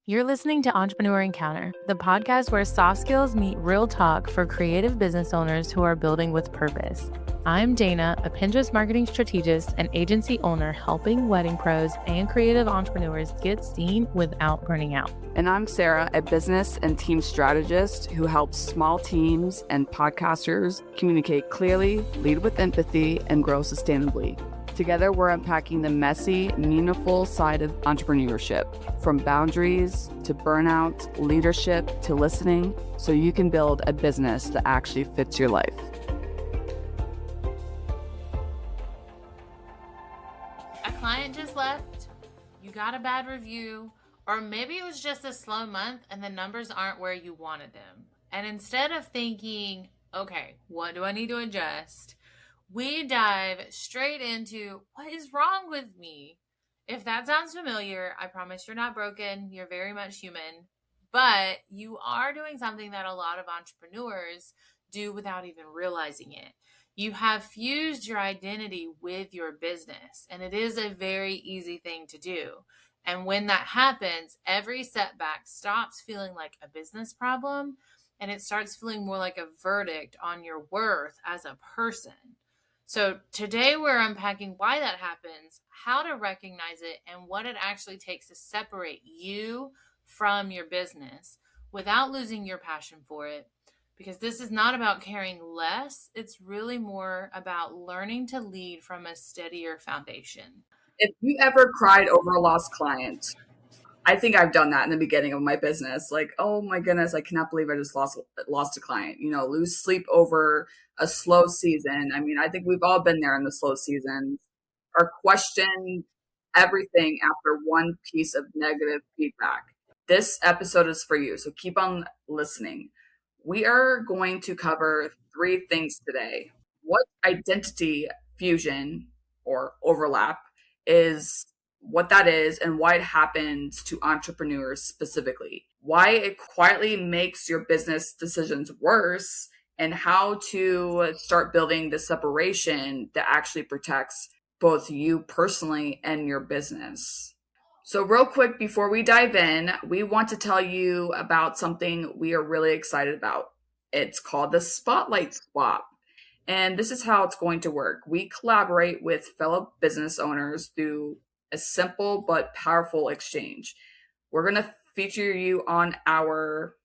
You're listening to Entrepreneur Encounter, the podcast where soft skills meet real talk for creative business owners who are building with purpose. I'm Dana, a Pinterest marketing strategist and agency owner helping wedding pros and creative entrepreneurs get seen without burning out. And I'm Sarah, a business and team strategist who helps small teams and podcasters communicate clearly, lead with empathy, and grow sustainably. Together, we're unpacking the messy, meaningful side of entrepreneurship, from boundaries to burnout, leadership to listening, so you can build a business that actually fits your life. A client just left, you got a bad review, or maybe it was just a slow month and the numbers aren't where you wanted them. And instead of thinking, okay, what do I need to adjust? We dive straight into what is wrong with me. If that sounds familiar, I promise you're not broken. You're very much human, but you are doing something that a lot of entrepreneurs do without even realizing it. You have fused your identity with your business, and it is a very easy thing to do. And when that happens, every setback stops feeling like a business problem, and it starts feeling more like a verdict on your worth as a person. So today we're unpacking why that happens, how to recognize it, and what it actually takes to separate you from your business without losing your passion for it. Because this is not about caring less. It's really more about learning to lead from a steadier foundation. If you ever cried over a lost client, I think I've done that in the beginning of my business. Like, oh my goodness, I cannot believe I just lost a client. You know, lose sleep over a slow season. I mean, I think we've all been there in the slow seasons, or question everything after one piece of negative feedback. This episode is for you, so keep on listening. We are going to cover 3 things today. What identity fusion or overlap is, what that is, and why it happens to entrepreneurs specifically, why it quietly makes your business decisions worse, and how to start building the separation that actually protects both you personally and your business. So real quick, before we dive in, we want to tell you about something we are really excited about. It's called the Spotlight Swap. And this is how it's going to work. We collaborate with fellow business owners through a simple but powerful exchange. We're going to feature you on our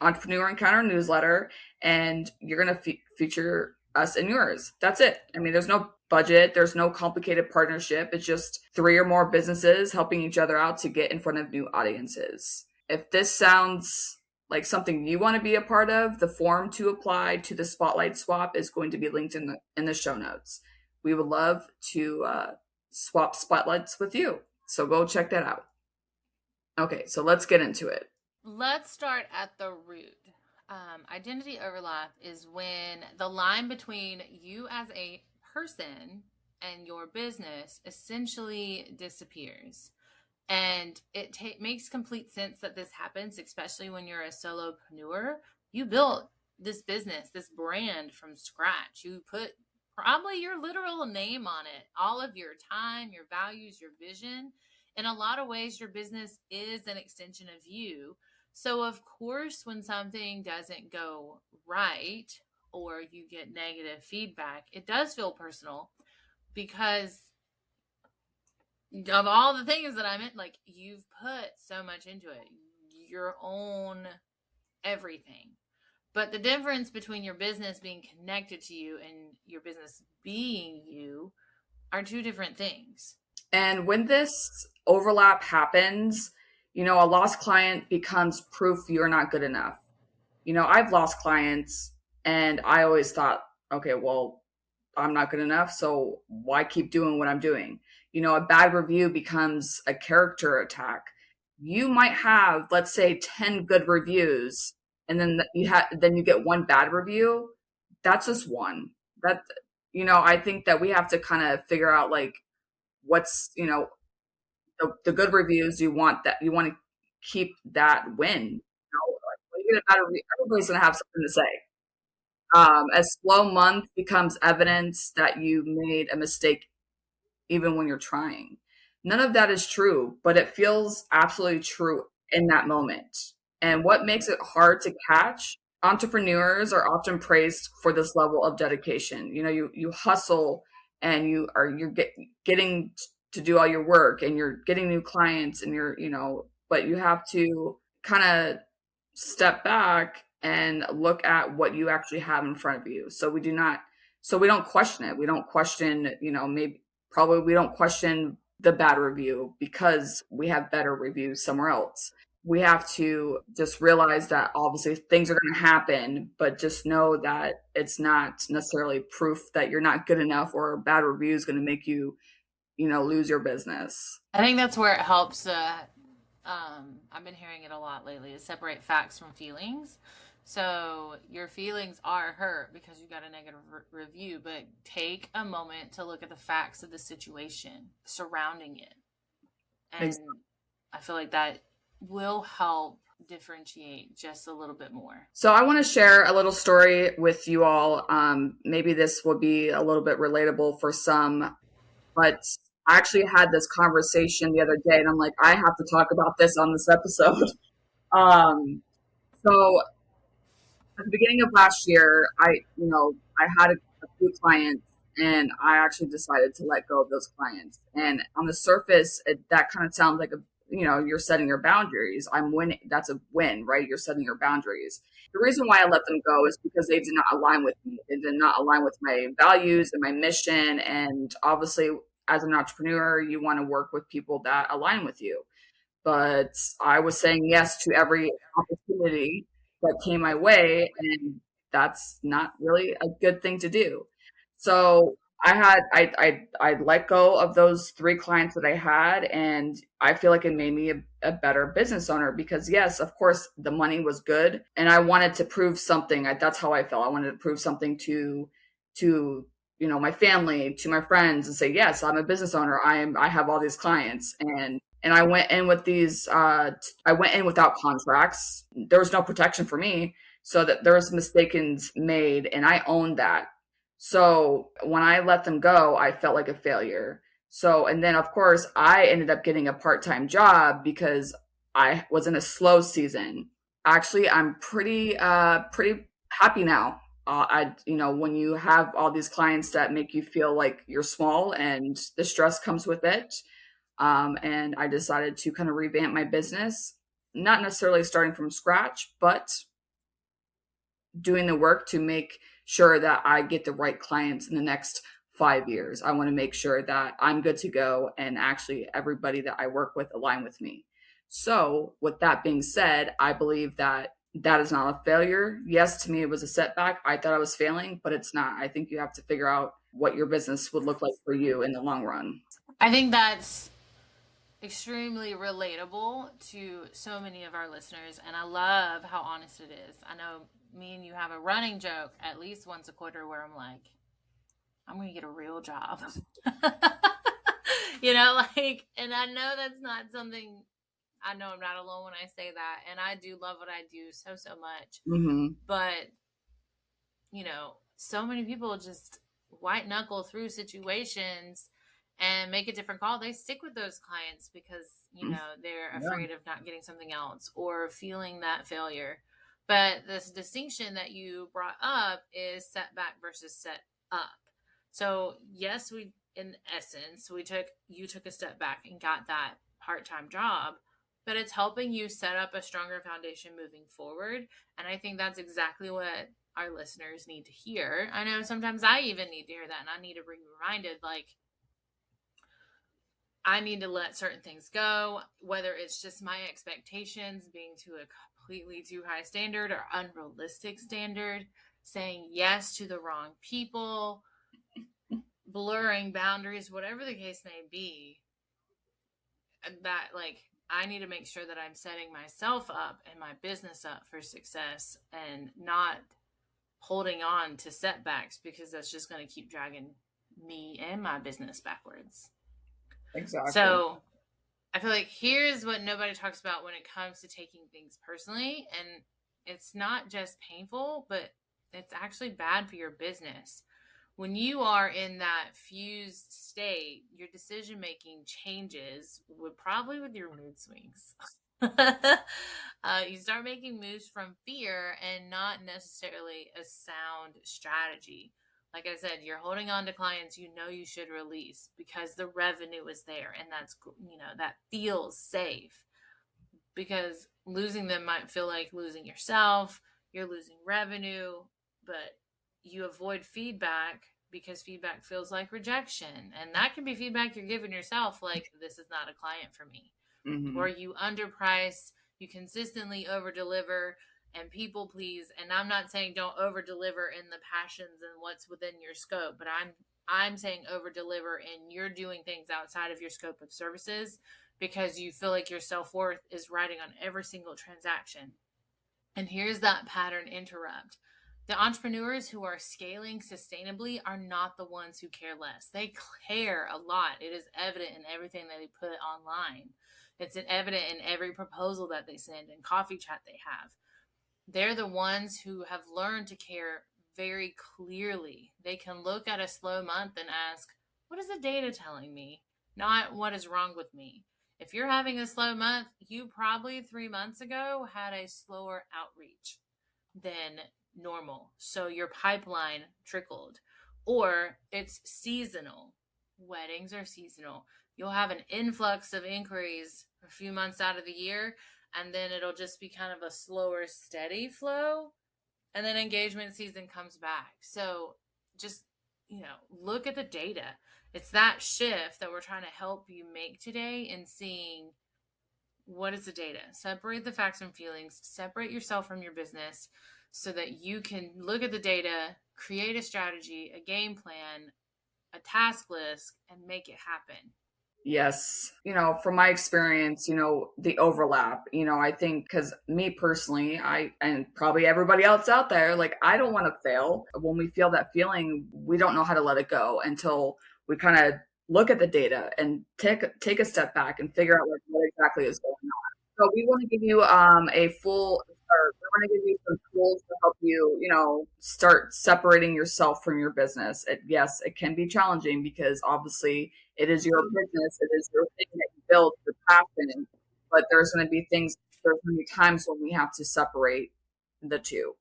Entrepreneur Encounter newsletter, and you're going to feature us in yours. That's it. I mean, there's no budget. There's no complicated partnership. It's just 3 or more businesses helping each other out to get in front of new audiences. If this sounds like something you want to be a part of, the form to apply to the Spotlight Swap is going to be linked in the show notes. We would love to swap spotlights with you. So go check that out. Okay, so let's get into it. Let's start at the root. Identity overlap is when the line between you as a person and your business essentially disappears. And it makes complete sense that this happens, especially when you're a solopreneur. You built this business, this brand from scratch. You put probably your literal name on it, all of your time, your values, your vision. In a lot of ways, your business is an extension of you. So of course, when something doesn't go right or you get negative feedback, it does feel personal, because of all the things that I meant, like, you've put so much into it, your own everything. But the difference between your business being connected to you and your business being you are 2 different things. And when this overlap happens, you know, a lost client becomes proof you're not good enough. You know, I've lost clients and I always thought, okay, well, I'm not good enough, so why keep doing what I'm doing? You know, a bad review becomes a character attack. You might have, let's say, 10 good reviews, and then you get 1 bad review. That's just one. That, you know, I think that we have to kind of figure out, like, what's, you know, the good reviews. You want to keep that win. You know, like, when you get a bad review, everybody's gonna have something to say. A slow month becomes evidence that you made a mistake even when you're trying. None of that is true, but it feels absolutely true in that moment. And what makes it hard to catch? Entrepreneurs are often praised for this level of dedication. You hustle and getting to do all your work and you're getting new clients and but you have to kind of step back and look at what you actually have in front of you. So we don't question it. We don't question, we don't question the bad review because we have better reviews somewhere else. We have to just realize that obviously things are going to happen, but just know that it's not necessarily proof that you're not good enough or a bad review is going to make you, lose your business. I think that's where it helps. I've been hearing it a lot lately, is separate facts from feelings. So your feelings are hurt because you got a negative review, but take a moment to look at the facts of the situation surrounding it. And exactly. I feel like that will help differentiate just a little bit more. So I want to share a little story with you all. Maybe this will be a little bit relatable for some, but I actually had this conversation the other day and I'm like, I have to talk about this on this episode. So at the beginning of last year, I had a few clients and I actually decided to let go of those clients. And on the surface, that kind of sounds like you're setting your boundaries. I'm winning. That's a win, right? You're setting your boundaries. The reason why I let them go is because they did not align with me. They did not align with my values and my mission. And obviously, as an entrepreneur, you want to work with people that align with you. But I was saying yes to every opportunity that came my way, and that's not really a good thing to do. So I let go of those 3 clients that I had, and I feel like it made me a better business owner because yes, of course, the money was good, and I wanted to prove something. That's how I felt. I wanted to prove something to my family, to my friends, and say yes, I'm a business owner. I have all these clients, and I went in with these. I went in without contracts. There was no protection for me, so that there was mistakes made, and I owned that. So when I let them go, I felt like a failure. So, and then of course, I ended up getting a part-time job because I was in a slow season. Actually, I'm pretty happy now. When you have all these clients that make you feel like you're small and the stress comes with it. And I decided to kind of revamp my business, not necessarily starting from scratch, but doing the work to make sure that I get the right clients in the next 5 years. I want to make sure that I'm good to go and actually everybody that I work with align with me. So with that being said, I believe that is not a failure. Yes, to me, it was a setback. I thought I was failing, but it's not. I think you have to figure out what your business would look like for you in the long run. I think that's extremely relatable to so many of our listeners, and I love how honest it is. I know me and you have a running joke at least once a quarter where I'm like, I'm going to get a real job. And I know that's not something, I know I'm not alone when I say that, and I do love what I do so much. Mm-hmm. But, so many people just white knuckle through situations and make a different call. They stick with those clients because, they're afraid of not getting something else or feeling that failure. But this distinction that you brought up is setback versus set up. So yes, you took a step back and got that part-time job, but it's helping you set up a stronger foundation moving forward. And I think that's exactly what our listeners need to hear. I know sometimes I even need to hear that, and I need to be reminded, I need to let certain things go, whether it's just my expectations being to a completely too high standard or unrealistic standard, saying yes to the wrong people, blurring boundaries, whatever the case may be, that I need to make sure that I'm setting myself up and my business up for success and not holding on to setbacks because that's just going to keep dragging me and my business backwards. Exactly. So I feel like here's what nobody talks about when it comes to taking things personally. And it's not just painful, but it's actually bad for your business. When you are in that fused state, your decision-making changes with your mood swings. You start making moves from fear and not necessarily a sound strategy. Like I said, you're holding on to clients you know you should release because the revenue is there, and that feels safe, because losing them might feel like losing yourself. You're losing revenue, but you avoid feedback because feedback feels like rejection. And that can be feedback you're giving yourself, like, this is not a client for me. Or you underprice, you consistently over deliver and people please. And I'm not saying don't over deliver in the passions and what's within your scope, but I'm saying over deliver and you're doing things outside of your scope of services because you feel like your self-worth is riding on every single transaction. And here's that pattern interrupt. The entrepreneurs who are scaling sustainably are not the ones who care less. They care a lot. It is evident in everything that they put online. It's evident in every proposal that they send and coffee chat they have. They're the ones who have learned to care very clearly. They can look at a slow month and ask, what is the data telling me? Not what is wrong with me. If you're having a slow month, you probably 3 months ago had a slower outreach than normal. So your pipeline trickled. Or it's seasonal. Weddings are seasonal. You'll have an influx of inquiries a few months out of the year, and then it'll just be kind of a slower, steady flow. And then engagement season comes back. So just, look at the data. It's that shift that we're trying to help you make today in seeing what is the data. Separate the facts and feelings, separate yourself from your business so that you can look at the data, create a strategy, a game plan, a task list, and make it happen. Yes. From my experience, the overlap, I think because me personally, and probably everybody else out there, like, I don't want to fail. When we feel that feeling, we don't know how to let it go until we kind of look at the data and take a step back and figure out like what exactly is going on. So we want to give you we want to give you some tools to help you, start separating yourself from your business. Yes, it can be challenging because obviously it is your business, it is your thing that you build, your passion. But there's going to be times when we have to separate the two.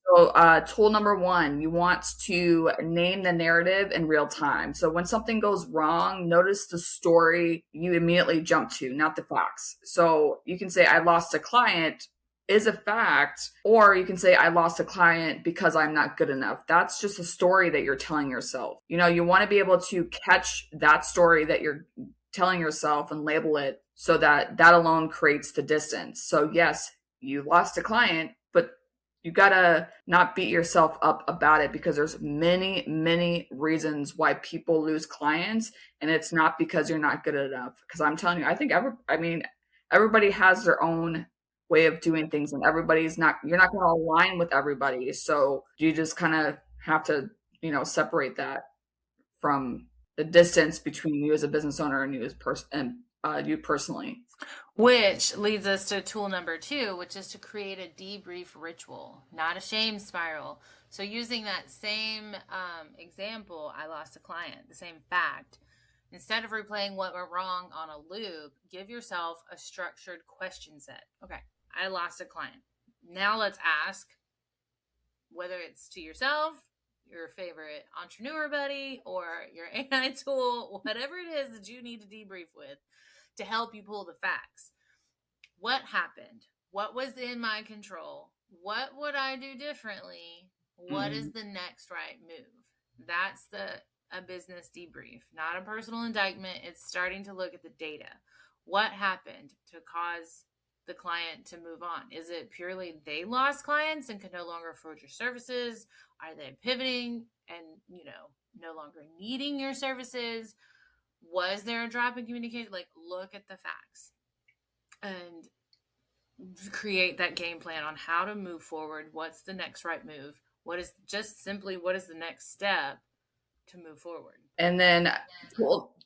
So, tool number one, you want to name the narrative in real time. So when something goes wrong, notice the story you immediately jump to, not the facts. So you can say, I lost a client is a fact, or you can say, I lost a client because I'm not good enough. That's just a story that you're telling yourself. You want to be able to catch that story that you're telling yourself and label it so that alone creates the distance. So yes, you lost a client, but you gotta not beat yourself up about it because there's many, many reasons why people lose clients, and it's not because you're not good enough. Because I'm telling you, I think everybody has their own way of doing things, and you're not going to align with everybody. So you just kind of have to, separate that from the distance between you as a business owner and you you personally. Which leads us to tool number 2, which is to create a debrief ritual, not a shame spiral. So using that same example, I lost a client, the same fact. Instead of replaying what went wrong on a loop, give yourself a structured question set. Okay, I lost a client. Now let's ask, whether it's to yourself, your favorite entrepreneur buddy, or your AI tool, whatever it is that you need to debrief with to help you pull the facts. What happened? What was in my control? What would I do differently? What is the next right move? That's a business debrief, not a personal indictment. It's starting to look at the data. What happened to cause the client to move on? Is it purely they lost clients and could no longer afford your services? Are they pivoting and, no longer needing your services? Was there a drop in communication? Like, look at the facts and create that game plan on how to move forward. What's the next right move? What is the next step to move forward? And then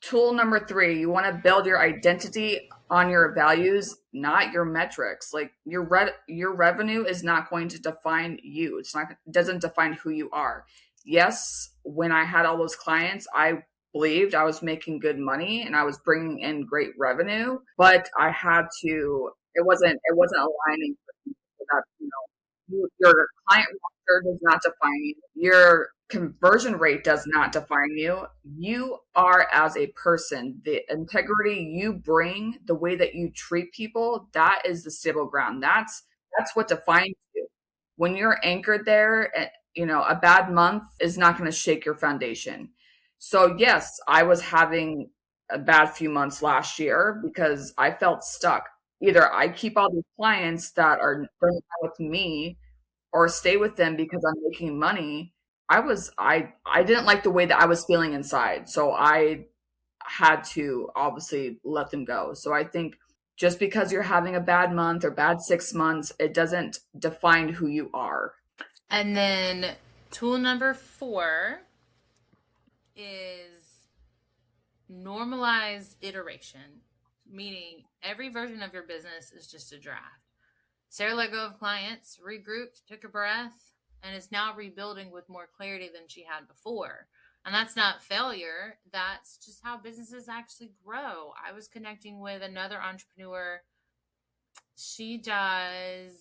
tool number 3, you want to build your identity on your values, not your metrics. Like your revenue is not going to define you. It doesn't define who you are. Yes, when I had all those clients, I believed I was making good money and I was bringing in great revenue, but I had to it wasn't aligning with that, your client roster does not define you. Your conversion rate does not define you. You are as a person, the integrity you bring, the way that you treat people, that is the stable ground. That's what defines you. When you're anchored there, a bad month is not going to shake your foundation. So yes, I was having a bad few months last year because I felt stuck. Either I keep all these clients that are burning out with me or stay with them because I'm making money. I didn't like the way that I was feeling inside. So I had to obviously let them go. So I think just because you're having a bad month or bad 6 months, it doesn't define who you are. And then tool number 4 is normalize iteration, meaning every version of your business is just a draft. Sarah let go of clients, regrouped, took a breath, and is now rebuilding with more clarity than she had before. And that's not failure. That's just how businesses actually grow. I was connecting with another entrepreneur. She does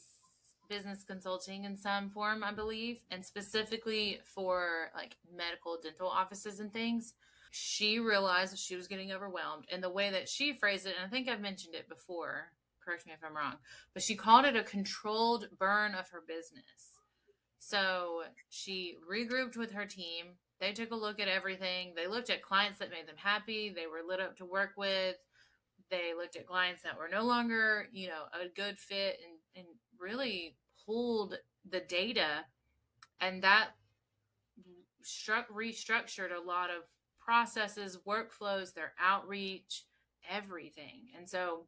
business consulting in some form, I believe, and specifically for like medical dental offices and things. She realized that she was getting overwhelmed, and the way that she phrased it, and I think I've mentioned it before, correct me if I'm wrong, but she called it a controlled burn of her business. So she regrouped with her team. They took a look at everything. They looked at clients that made them happy. They were lit up to work with. They looked at clients that were no longer, a good fit, and really pulled the data, and that restructured a lot of processes, workflows, their outreach, everything. And so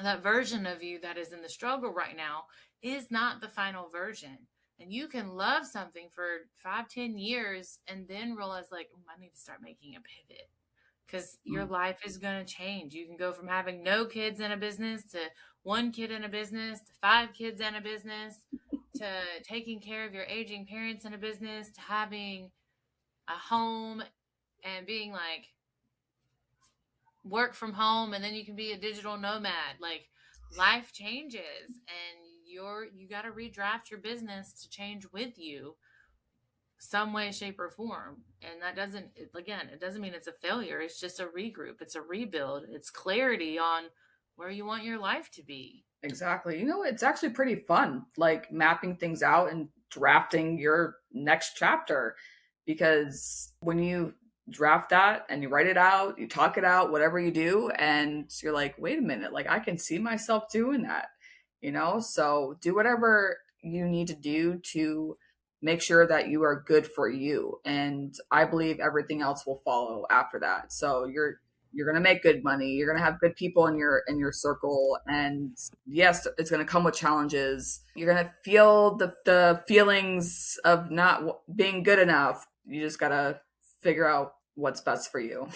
that version of you that is in the struggle right now is not the final version. And you can love something for 5-10 years and then realize like, I need to start making a pivot, because your life is going to change. You can go from having no kids in a business to 1 kid in a business to 5 kids in a business to taking care of your aging parents in a business to having a home and being like work from home, and then you can be a digital nomad. Like, life changes, and you got to redraft your business to change with you some way, shape, or form. And that doesn't mean it's a failure. It's just a regroup. It's a rebuild. It's clarity on where you want your life to be. Exactly. It's actually pretty fun, like mapping things out and drafting your next chapter, because when you draft that and you write it out, you talk it out, whatever you do, and you're like, wait a minute, like I can see myself doing that, so do whatever you need to do to make sure that you are good for you. And I believe everything else will follow after that. So you're going to make good money. You're going to have good people in your circle. And yes, it's going to come with challenges. You're going to feel the feelings of not being good enough. You just got to figure out what's best for you.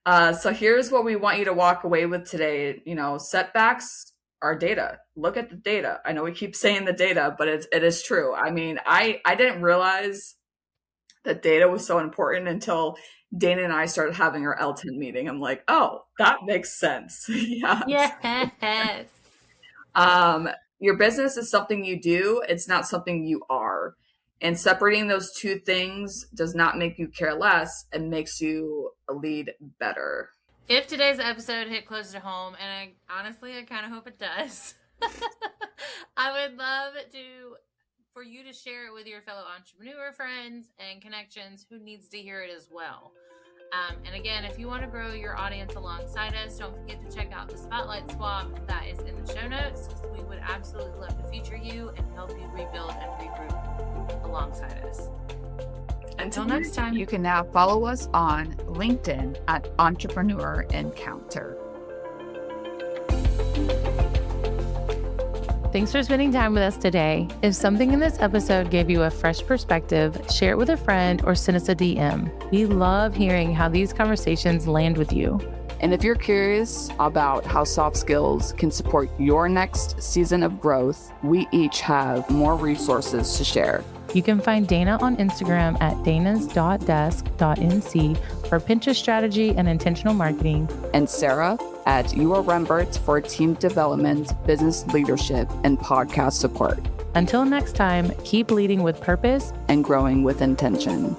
So here's what we want you to walk away with today. Setbacks are data. Look at the data. I know we keep saying the data, but it is true. I mean, I didn't realize that data was so important until Dana and I started having our L10 meeting. I'm like, oh, that makes sense. Yeah. Yes. Your business is something you do. It's not something you are. And separating those two things does not make you care less. It makes you lead better. If today's episode hit close to home, and I kind of hope it does, I would love for you to share it with your fellow entrepreneur friends and connections who needs to hear it as well. And again, if you want to grow your audience alongside us, don't forget to check out the Spotlight Swap that is in the show notes. We would absolutely love to feature you and help you rebuild and regroup alongside us. Until next time. You can now follow us on LinkedIn at Entrepreneur Encounter. Thanks for spending time with us today. If something in this episode gave you a fresh perspective, share it with a friend or send us a DM. We love hearing how these conversations land with you. And if you're curious about how soft skills can support your next season of growth, we each have more resources to share. You can find Dana on Instagram at danas.desk.nc for Pinterest strategy and intentional marketing. And Sarah at URMBERT for team development, business leadership, and podcast support. Until next time, keep leading with purpose and growing with intention.